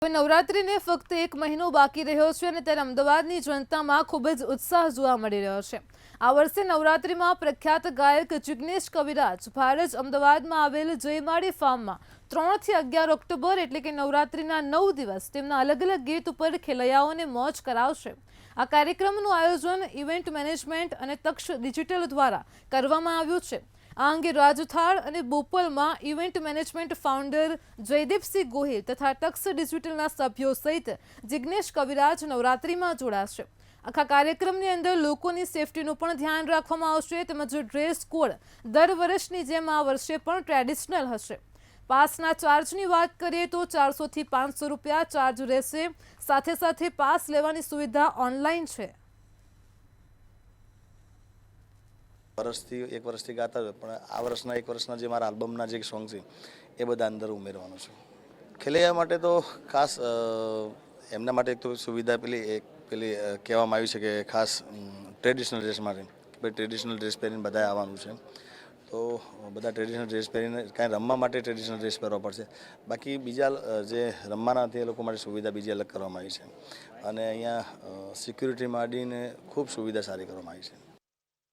નવરાત્રીને ફક્ત એક મહિનો બાકી રહ્યો છે અને ત્યારે અમદાવાદની જનતામાં ખૂબ જ ઉત્સાહ જોવા મળી રહ્યો છે। આ વર્ષે નવરાત્રીમાં પ્રખ્યાત ગાયક જિગ્નેશ કવિરાજ ભારત અમદાવાદમાં આવેલ જયમાળી ફાર્મમાં 3 થી 11 ઓક્ટોબર એટલે કે નવરાત્રીના 9 દિવસ તેમના અલગ અલગ ગીત ઉપર ખેલૈયાઓને મોજ કરાવશે। આ કાર્યક્રમનું આયોજન ઇવેન્ટ મેનેજમેન્ટ અને તક્ષ ડિજિટલ દ્વારા કરવામાં આવ્યું છે। આ અંગે રાજથાળ અને બોપલમાં event management founder Jaydeepsinh Gohil તથા તક્ષ ડિજિટલના સભ્યો સહિત જિગ્નેશ કવિરાજ નવરાત્રીમાં જોડાશે। આખા કાર્યક્રમની અંદર લોકોની સેફટીનું પણ ધ્યાન રાખવામાં આવશે તેમજ ડ્રેસ કોડ દર વર્ષની જેમ આ વર્ષે પણ ટ્રેડિશનલ હશે। પાસના ચાર્જની વાત કરીએ તો 400 થી 500 રૂપિયા ચાર્જ રહેશે। સાથે સાથે પાસ લેવાની સુવિધા ઓનલાઈન છે। એક વર્ષથી ગાતા હોય પણ આ વર્ષના એક વર્ષના જે મારા આલ્બમના જે સોંગ છે એ બધા અંદર ઉમેરવાનું છે। ખેલૈયા માટે તો ખાસ એમના માટે એક તો સુવિધા પેલી કહેવામાં આવી છે કે ખાસ ટ્રેડિશનલ ડ્રેસ માટે ભાઈ ટ્રેડિશનલ ડ્રેસ પહેરીને બધાએ આવવાનું છે। તો બધા ટ્રેડિશનલ ડ્રેસ પહેરીને કાંઈ રમવા માટે ટ્રેડિશનલ ડ્રેસ પહેરવા પડશે। બાકી બીજા જે રમવાના હતી એ લોકો માટે સુવિધા બીજી અલગ કરવામાં આવી છે અને અહીંયા સિક્યુરિટી માંડીને ખૂબ સુવિધા સારી કરવામાં આવી છે।